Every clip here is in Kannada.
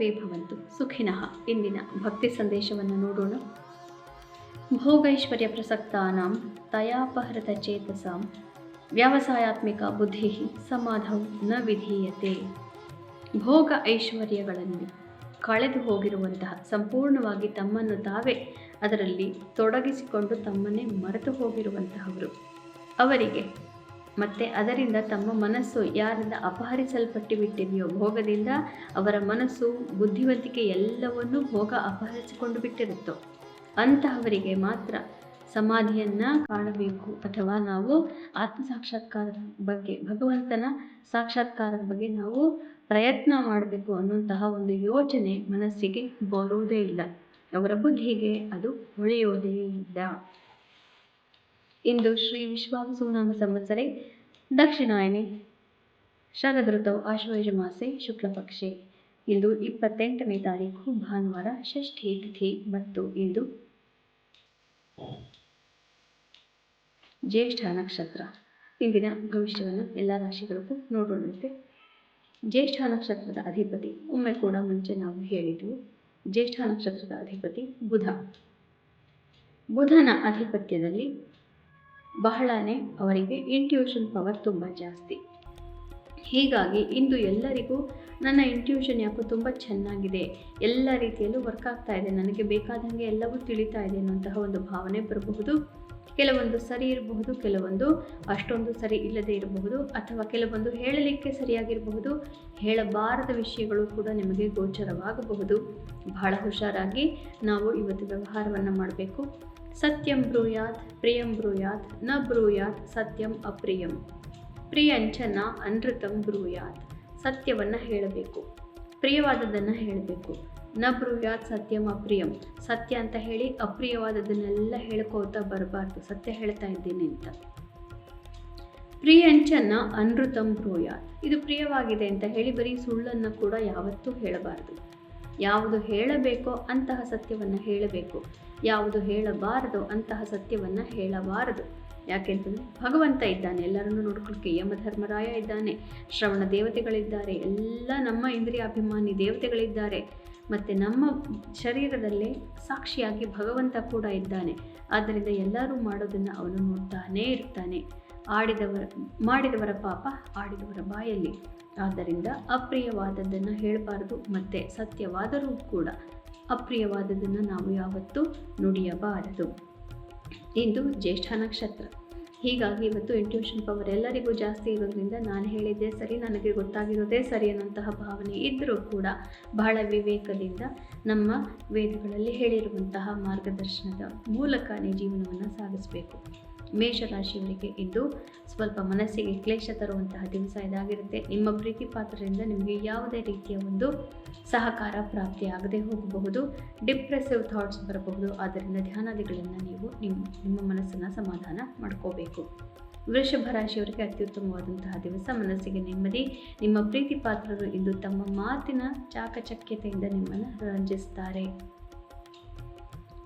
ಸರ್ವೇ ಭವಂತು ಸುಖಿನಃ. ಇಂದಿನ ಭಕ್ತಿ ಸಂದೇಶವನ್ನು ನೋಡೋಣ. ಭೋಗೈಶ್ವರ್ಯ ಪ್ರಸಕ್ತಾನಾಂ ತಯಾಪಹೃತ ಚೇತಸಾಂ ವ್ಯವಸಾಯಾತ್ಮಿಕ ಬುದ್ಧಿ ಸಮಾಧೌ ನ ವಿಧೀಯತೆ. ಭೋಗ ಐಶ್ವರ್ಯಗಳಲ್ಲಿ ಕಳೆದು ಹೋಗಿರುವಂತಹ, ಸಂಪೂರ್ಣವಾಗಿ ತಮ್ಮನ್ನು ತಾವೇ ಅದರಲ್ಲಿ ತೊಡಗಿಸಿಕೊಂಡು ತಮ್ಮನ್ನೇ ಮರೆತು ಹೋಗಿರುವಂತಹವರು, ಅವರಿಗೆ ಮತ್ತು ಅದರಿಂದ ತಮ್ಮ ಮನಸ್ಸು ಯಾರಿಂದ ಅಪಹರಿಸಲ್ಪಟ್ಟು ಬಿಟ್ಟಿದೆಯೋ, ಭೋಗದಿಂದ ಅವರ ಮನಸ್ಸು ಬುದ್ಧಿವಂತಿಕೆ ಎಲ್ಲವನ್ನೂ ಭೋಗ ಅಪಹರಿಸಿಕೊಂಡು ಬಿಟ್ಟಿರುತ್ತೋ ಅಂತಹವರಿಗೆ ಮಾತ್ರ ಸಮಾಧಿಯನ್ನು ಕಾಣಬೇಕು, ಅಥವಾ ನಾವು ಆತ್ಮ ಸಾಕ್ಷಾತ್ಕಾರದ ಬಗ್ಗೆ, ಭಗವಂತನ ಸಾಕ್ಷಾತ್ಕಾರದ ಬಗ್ಗೆ ನಾವು ಪ್ರಯತ್ನ ಮಾಡಬೇಕು ಅನ್ನುವಂತಹ ಒಂದು ಯೋಚನೆ ಮನಸ್ಸಿಗೆ ಬರುವುದೇ ಇಲ್ಲ, ಅವರ ಬುದ್ಧಿಗೆ ಅದು ಹೊಳೆಯುವುದೇ ಇಲ್ಲ. ಇಂದು ಶ್ರೀ ವಿಶ್ವಾವಸುನಾಮ ಸಂವತ್ಸರೆ ದಕ್ಷಿಣಾಯನೆ ಶರದೃತೌ ಆಶ್ವಯುಜ ಮಾಸೆ ಶುಕ್ಲಪಕ್ಷೆ. ಇಂದು 28ನೇ ತಾರೀಕು ಭಾನುವಾರ, ಷಷ್ಠಿ ತಿಥಿ ಮತ್ತು ಇಂದು ಜ್ಯೇಷ್ಠ ನಕ್ಷತ್ರ. ಇಂದಿನ ಭವಿಷ್ಯವನ್ನು ಎಲ್ಲ ರಾಶಿಗಳಿಗೂ ನೋಡೋಣಂತೆ. ಜ್ಯೇಷ್ಠ ನಕ್ಷತ್ರದ ಅಧಿಪತಿ, ಒಮ್ಮೆ ಕೂಡ ಮುಂಚೆ ನಾವು ಹೇಳಿದ್ವು, ಜ್ಯೇಷ್ಠ ನಕ್ಷತ್ರದ ಅಧಿಪತಿ ಬುಧ. ಬುಧನ ಅಧಿಪತ್ಯದಲ್ಲಿ ಬಹಳನೇ ಅವರಿಗೆ ಇಂಟ್ಯೂಷನ್ ಪವರ್ ತುಂಬ ಜಾಸ್ತಿ. ಹೀಗಾಗಿ ಇಂದು ಎಲ್ಲರಿಗೂ ನನ್ನ ಇಂಟ್ಯೂಷನ್ ಯಾಕೋ ತುಂಬ ಚೆನ್ನಾಗಿದೆ, ಎಲ್ಲ ರೀತಿಯಲ್ಲೂ ವರ್ಕ್ ಆಗ್ತಾ ಇದೆ, ನನಗೆ ಬೇಕಾದಂಗೆ ಎಲ್ಲವೂ ತಿಳಿತಾ ಇದೆ ಅನ್ನುವಂತಹ ಒಂದು ಭಾವನೆ ಬರಬಹುದು. ಕೆಲವೊಂದು ಸರಿ ಇರಬಹುದು, ಕೆಲವೊಂದು ಅಷ್ಟೊಂದು ಸರಿ ಇಲ್ಲದೆ ಇರಬಹುದು, ಅಥವಾ ಕೆಲವೊಂದು ಹೇಳಲಿಕ್ಕೆ ಸರಿಯಾಗಿರಬಹುದು, ಹೇಳಬಾರದ ವಿಷಯಗಳು ಕೂಡ ನಿಮಗೆ ಗೋಚರವಾಗಬಹುದು. ಬಹಳ ಹುಷಾರಾಗಿ ನಾವು ಇವತ್ತು ವ್ಯವಹಾರವನ್ನು ಮಾಡಬೇಕು. ಸತ್ಯಂ ಬ್ರೂಯಾತ್ ಪ್ರಿಯಂ ಬ್ರೂಯಾತ್ ನ ಬ್ರೂಯಾತ್ ಸತ್ಯಂ ಅಪ್ರಿಯಂ. ಪ್ರಿಯಂಚ ನ ಅನೃತಂ ಬ್ರೂಯಾತ್. ಸತ್ಯವನ್ನು ಹೇಳಬೇಕು, ಪ್ರಿಯವಾದದ್ದನ್ನು ಹೇಳಬೇಕು. ನ ಬ್ರೂಯಾತ್ ಸತ್ಯಂ ಅಪ್ರಿಯಂ. ಸತ್ಯ ಅಂತ ಹೇಳಿ ಅಪ್ರಿಯವಾದದ್ದನ್ನೆಲ್ಲ ಹೇಳ್ಕೋತಾ ಬರಬಾರ್ದು, ಸತ್ಯ ಹೇಳ್ತಾ ಇದ್ದೀನಿ ಅಂತ. ಪ್ರಿಯಂಚ ನ ಅನೃತಂ ಬ್ರೂಯಾತ್. ಇದು ಪ್ರಿಯವಾಗಿದೆ ಅಂತ ಹೇಳಿ ಬರೀ ಸುಳ್ಳನ್ನು ಕೂಡ ಯಾವತ್ತೂ ಹೇಳಬಾರ್ದು. ಯಾವುದು ಹೇಳಬೇಕೋ ಅಂತಹ ಸತ್ಯವನ್ನು ಹೇಳಬೇಕು, ಯಾವುದು ಹೇಳಬಾರದೋ ಅಂತಹ ಸತ್ಯವನ್ನು ಹೇಳಬಾರದು. ಯಾಕೆಂತಂದರೆ ಭಗವಂತ ಇದ್ದಾನೆ, ಎಲ್ಲರನ್ನೂ ನೋಡ್ಕೊಳ್ಳೋಕ್ಕೆ ಯಮಧರ್ಮರಾಯ ಇದ್ದಾನೆ, ಶ್ರವಣ ದೇವತೆಗಳಿದ್ದಾರೆ, ಎಲ್ಲ ನಮ್ಮ ಇಂದ್ರಿಯಾಭಿಮಾನಿ ದೇವತೆಗಳಿದ್ದಾರೆ, ಮತ್ತು ನಮ್ಮ ಶರೀರದಲ್ಲೇ ಸಾಕ್ಷಿಯಾಗಿ ಭಗವಂತ ಕೂಡ ಇದ್ದಾನೆ. ಆದ್ದರಿಂದ ಎಲ್ಲರೂ ಮಾಡೋದನ್ನು ಅವನು ನೋಡ್ತಾನೇ ಇರ್ತಾನೆ. ಮಾಡಿದವರ ಪಾಪ ಆಡಿದವರ ಬಾಯಲ್ಲಿ. ಆದ್ದರಿಂದ ಅಪ್ರಿಯವಾದದ್ದನ್ನು ಹೇಳಬಾರ್ದು, ಮತ್ತು ಸತ್ಯವಾದರೂ ಕೂಡ ಅಪ್ರಿಯವಾದದ್ದನ್ನು ನಾವು ಯಾವತ್ತೂ ನುಡಿಯಬಾರದು. ಇಂದು ಜ್ಯೇಷ್ಠ ನಕ್ಷತ್ರ. ಹೀಗಾಗಿ ಇವತ್ತು ಇಂಟ್ಯೂಷನ್ ಪವರ್ ಎಲ್ಲರಿಗೂ ಜಾಸ್ತಿ ಇರೋದ್ರಿಂದ ನಾನು ಹೇಳಿದ್ದೇ ಸರಿ, ನನಗೆ ಗೊತ್ತಾಗಿರೋದೇ ಸರಿ ಅನ್ನುವಂತಹ ಭಾವನೆ ಇದ್ದರೂ ಕೂಡ ಬಹಳ ವಿವೇಕದಿಂದ ನಮ್ಮ ವೇದಗಳಲ್ಲಿ ಹೇಳಿರುವಂತಹ ಮಾರ್ಗದರ್ಶನದ ಮೂಲಕನೇ ಜೀವನವನ್ನು ಸಾಗಿಸಬೇಕು. ಮೇಷರಾಶಿಯವರಿಗೆ ಇಂದು ಸ್ವಲ್ಪ ಮನಸ್ಸಿಗೆ ಕ್ಲೇಶ ತರುವಂತಹ ದಿವಸ ಇದಾಗಿರುತ್ತೆ. ನಿಮ್ಮ ಪ್ರೀತಿ ಪಾತ್ರರಿಂದ ನಿಮಗೆ ಯಾವುದೇ ರೀತಿಯ ಒಂದು ಸಹಕಾರ ಪ್ರಾಪ್ತಿಯಾಗದೆ ಹೋಗಬಹುದು, ಡಿಪ್ರೆಸಿವ್ ಥಾಟ್ಸ್ ಬರಬಹುದು. ಆದ್ದರಿಂದ ಧ್ಯಾನಾದಿಗಳನ್ನು ನೀವು ನಿಮ್ಮ ಮನಸ್ಸನ್ನು ಸಮಾಧಾನ ಮಾಡ್ಕೋಬೇಕು. ವೃಷಭ ರಾಶಿಯವರಿಗೆ ಅತ್ಯುತ್ತಮವಾದಂತಹ ದಿವಸ, ಮನಸ್ಸಿಗೆ ನೆಮ್ಮದಿ. ನಿಮ್ಮ ಪ್ರೀತಿ ಪಾತ್ರರು ಇಂದು ತಮ್ಮ ಮಾತಿನ ಚಾಕಚಕ್ಯತೆಯಿಂದ ನಿಮ್ಮನ್ನು ರಂಜಿಸ್ತಾರೆ.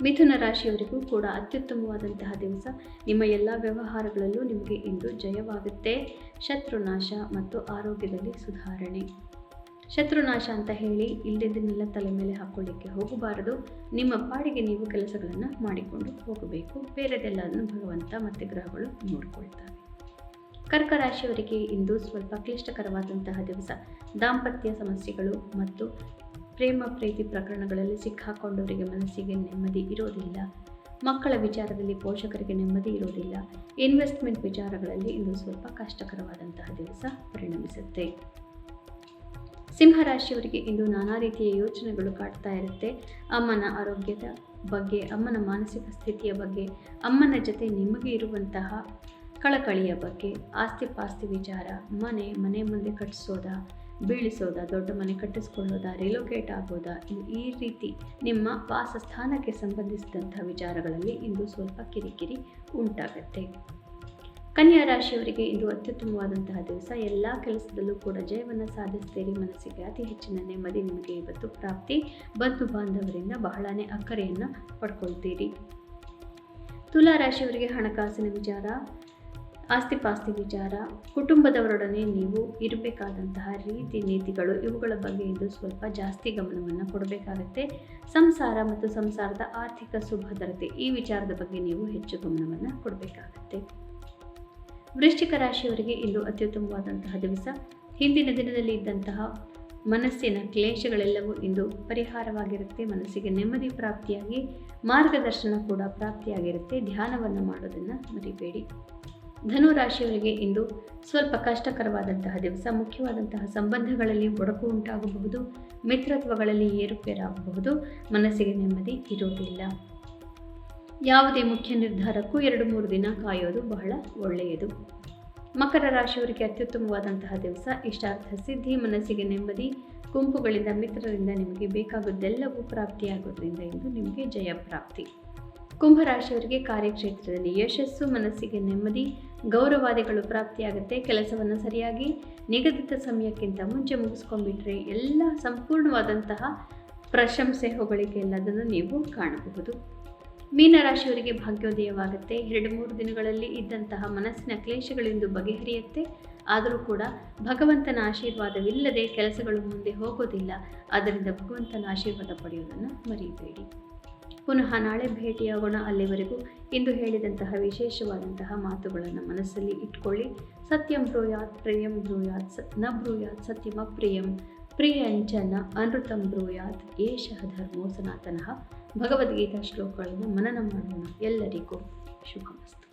ಮಿಥುನ ರಾಶಿಯವರಿಗೂ ಕೂಡ ಅತ್ಯುತ್ತಮವಾದಂತಹ ದಿವಸ. ನಿಮ್ಮ ಎಲ್ಲ ವ್ಯವಹಾರಗಳಲ್ಲೂ ನಿಮಗೆ ಇಂದು ಜಯವಾಗುತ್ತೆ. ಶತ್ರುನಾಶ ಮತ್ತು ಆರೋಗ್ಯದಲ್ಲಿ ಸುಧಾರಣೆ. ಶತ್ರುನಾಶ ಅಂತ ಹೇಳಿ ಇಲ್ಲದನ್ನೆಲ್ಲ ತಲೆ ಮೇಲೆ ಹಾಕ್ಕೊಳ್ಳಿಕ್ಕೆ ಹೋಗಬಾರದು. ನಿಮ್ಮ ಪಾಡಿಗೆ ನೀವು ಕೆಲಸಗಳನ್ನು ಮಾಡಿಕೊಂಡು ಹೋಗಬೇಕು. ಬೇರೆದೆಲ್ಲದನ್ನು ಭಗವಂತ ಮತ್ತು ಗ್ರಹಗಳು ನೋಡಿಕೊಳ್ತವೆ. ಕರ್ಕ ರಾಶಿಯವರಿಗೆ ಇಂದು ಸ್ವಲ್ಪ ಕ್ಲಿಷ್ಟಕರವಾದಂತಹ ದಿವಸ. ದಾಂಪತ್ಯ ಸಮಸ್ಯೆಗಳು ಮತ್ತು ಪ್ರೇಮ ಪ್ರೀತಿ ಪ್ರಕರಣಗಳಲ್ಲಿ ಸಿಕ್ಕಾಕೊಂಡವರಿಗೆ ಮನಸ್ಸಿಗೆ ನೆಮ್ಮದಿ ಇರೋದಿಲ್ಲ. ಮಕ್ಕಳ ವಿಚಾರದಲ್ಲಿ ಪೋಷಕರಿಗೆ ನೆಮ್ಮದಿ ಇರೋದಿಲ್ಲ. ಇನ್ವೆಸ್ಟ್ಮೆಂಟ್ ವಿಚಾರಗಳಲ್ಲಿ ಇಂದು ಸ್ವಲ್ಪ ಕಷ್ಟಕರವಾದಂತಹ ದಿವಸ ಪರಿಣಮಿಸುತ್ತೆ. ಸಿಂಹರಾಶಿಯವರಿಗೆ ಇಂದು ನಾನಾ ರೀತಿಯ ಯೋಚನೆಗಳು ಕಾಡ್ತಾ ಇರುತ್ತೆ. ಅಮ್ಮನ ಆರೋಗ್ಯದ ಬಗ್ಗೆ, ಅಮ್ಮನ ಮಾನಸಿಕ ಸ್ಥಿತಿಯ ಬಗ್ಗೆ, ಅಮ್ಮನ ಜೊತೆ ನಿಮಗೆ ಇರುವಂತಹ ಕಳಕಳಿಯ ಬಗ್ಗೆ, ಆಸ್ತಿ ಪಾಸ್ತಿ ವಿಚಾರ, ಮನೆ ಮುಂದೆ ಕಟ್ಟಿಸೋದಾ, ಬೀಳಿಸೋದಾ, ದೊಡ್ಡ ಮನೆ ಕಟ್ಟಿಸ್ಕೊಳ್ಳೋದಾ, ರಿಲೊಕೇಟ್ ಆಗೋದಾ, ಈ ರೀತಿ ನಿಮ್ಮ ವಾಸಸ್ಥಾನಕ್ಕೆ ಸಂಬಂಧಿಸಿದಂಥ ವಿಚಾರಗಳಲ್ಲಿ ಇಂದು ಸ್ವಲ್ಪ ಕಿರಿಕಿರಿ ಉಂಟಾಗುತ್ತೆ. ಕನ್ಯಾ ರಾಶಿಯವರಿಗೆ ಇಂದು ಅತ್ಯುತ್ತಮವಾದಂತಹ ದಿವಸ. ಎಲ್ಲ ಕೆಲಸದಲ್ಲೂ ಕೂಡ ಜಯವನ್ನು ಸಾಧಿಸ್ತೀರಿ. ಮನಸ್ಸಿಗೆ ಅತಿ ಹೆಚ್ಚಿನ ನೆಮ್ಮದಿ ನಿಮಗೆ ಇವತ್ತು ಪ್ರಾಪ್ತಿ. ಬಂಧು ಬಾಂಧವರಿಂದ ಬಹಳನೇ ಅಕ್ಕರೆಯನ್ನು ಪಡ್ಕೊಳ್ತೀರಿ. ತುಲಾ ರಾಶಿಯವರಿಗೆ ಹಣಕಾಸಿನ ವಿಚಾರ, ಆಸ್ತಿಪಾಸ್ತಿ ವಿಚಾರ, ಕುಟುಂಬದವರೊಡನೆ ನೀವು ಇರಬೇಕಾದಂತಹ ರೀತಿ ನೀತಿಗಳು, ಇವುಗಳ ಬಗ್ಗೆ ಇಂದು ಸ್ವಲ್ಪ ಜಾಸ್ತಿ ಗಮನವನ್ನು ಕೊಡಬೇಕಾಗತ್ತೆ. ಸಂಸಾರ ಮತ್ತು ಸಂಸಾರದ ಆರ್ಥಿಕ ಸುಭದ್ರತೆ, ಈ ವಿಚಾರದ ಬಗ್ಗೆ ನೀವು ಹೆಚ್ಚು ಗಮನವನ್ನು ಕೊಡಬೇಕಾಗತ್ತೆ. ವೃಶ್ಚಿಕ ರಾಶಿಯವರಿಗೆ ಇಂದು ಅತ್ಯುತ್ತಮವಾದಂತಹ ದಿವಸ. ಹಿಂದಿನ ದಿನದಲ್ಲಿ ಇದ್ದಂತಹ ಮನಸ್ಸಿನ ಕ್ಲೇಶಗಳೆಲ್ಲವೂ ಇಂದು ಪರಿಹಾರವಾಗಿರುತ್ತೆ. ಮನಸ್ಸಿಗೆ ನೆಮ್ಮದಿ ಪ್ರಾಪ್ತಿಯಾಗಿ ಮಾರ್ಗದರ್ಶನ ಕೂಡ ಪ್ರಾಪ್ತಿಯಾಗಿರುತ್ತೆ. ಧ್ಯಾನವನ್ನು ಮಾಡೋದನ್ನು ಮರಿಬೇಡಿ. ಧನು ರಾಶಿಯವರಿಗೆ ಇಂದು ಸ್ವಲ್ಪ ಕಷ್ಟಕರವಾದಂತಹ ದಿವಸ. ಮುಖ್ಯವಾದಂತಹ ಸಂಬಂಧಗಳಲ್ಲಿ ಒಡಕು ಉಂಟಾಗಬಹುದು. ಮಿತ್ರತ್ವಗಳಲ್ಲಿ ಏರುಪೇರಾಗಬಹುದು. ಮನಸ್ಸಿಗೆ ನೆಮ್ಮದಿ ಇರುವುದಿಲ್ಲ. ಯಾವುದೇ ಮುಖ್ಯ ನಿರ್ಧಾರಕ್ಕೂ 2-3 ದಿನ ಕಾಯೋದು ಬಹಳ ಒಳ್ಳೆಯದು. ಮಕರ ರಾಶಿಯವರಿಗೆ ಅತ್ಯುತ್ತಮವಾದಂತಹ ದಿವಸ. ಇಷ್ಟಾರ್ಥ ಸಿದ್ಧಿ, ಮನಸ್ಸಿಗೆ ನೆಮ್ಮದಿ, ಗುಂಪುಗಳಿಂದ ಮಿತ್ರರಿಂದ ನಿಮಗೆ ಬೇಕಾಗುವುದೆಲ್ಲವೂ ಪ್ರಾಪ್ತಿಯಾಗೋದ್ರಿಂದ ಇಂದು ನಿಮಗೆ ಜಯ ಪ್ರಾಪ್ತಿ. ಕುಂಭರಾಶಿಯವರಿಗೆ ಕಾರ್ಯಕ್ಷೇತ್ರದಲ್ಲಿ ಯಶಸ್ಸು, ಮನಸ್ಸಿಗೆ ನೆಮ್ಮದಿ, ಗೌರವಾದಿಗಳು ಪ್ರಾಪ್ತಿಯಾಗುತ್ತೆ. ಕೆಲಸವನ್ನು ಸರಿಯಾಗಿ ನಿಗದಿತ ಸಮಯಕ್ಕಿಂತ ಮುಂಚೆ ಮುಗಿಸ್ಕೊಂಡ್ಬಿಟ್ರೆ ಎಲ್ಲ ಸಂಪೂರ್ಣವಾದಂತಹ ಪ್ರಶಂಸೆ, ಹೊಗಳಿಕೆ ಎಲ್ಲದನ್ನು ನೀವು ಕಾಣಬಹುದು. ಮೀನರಾಶಿಯವರಿಗೆ ಭಾಗ್ಯೋದಯವಾಗುತ್ತೆ. 2-3 ದಿನಗಳಲ್ಲಿ ಇದ್ದಂತಹ ಮನಸ್ಸಿನ ಕ್ಲೇಶಗಳಿಂದ ಬಗೆಹರಿಯುತ್ತೆ. ಆದರೂ ಕೂಡ ಭಗವಂತನ ಆಶೀರ್ವಾದವಿಲ್ಲದೆ ಕೆಲಸಗಳು ಮುಂದೆ ಹೋಗೋದಿಲ್ಲ. ಆದ್ದರಿಂದ ಭಗವಂತನ ಆಶೀರ್ವಾದ ಪಡೆಯುವುದನ್ನು ಮರೆಯಬೇಡಿ. ಪುನಃ ನಾಳೆ ಭೇಟಿಯಾಗೋಣ. ಅಲ್ಲಿವರೆಗೂ ಇಂದು ಹೇಳಿದಂತಹ ವಿಶೇಷವಾದಂತಹ ಮಾತುಗಳನ್ನು ಮನಸ್ಸಲ್ಲಿ ಇಟ್ಕೊಳ್ಳಿ. ಸತ್ಯಂ ಬ್ರೂಯಾತ್ ಪ್ರಿಯಂ ಬ್ರೂಯಾತ್ ನ ಬ್ರೂಯಾತ್ ಸತ್ಯಮಪ್ರಿಯಂ ಪ್ರಿಯಂಚನ ಅನೃತಂ ಬ್ರೂಯಾತ್ ಏಷಃ ಧರ್ಮೋ ಸನಾತನಃ. ಭಗವದ್ಗೀತಾ ಶ್ಲೋಕಗಳನ್ನು ಮನನ ಮಾಡೋಣ. ಎಲ್ಲರಿಗೂ ಶುಭಮಸ್ತು.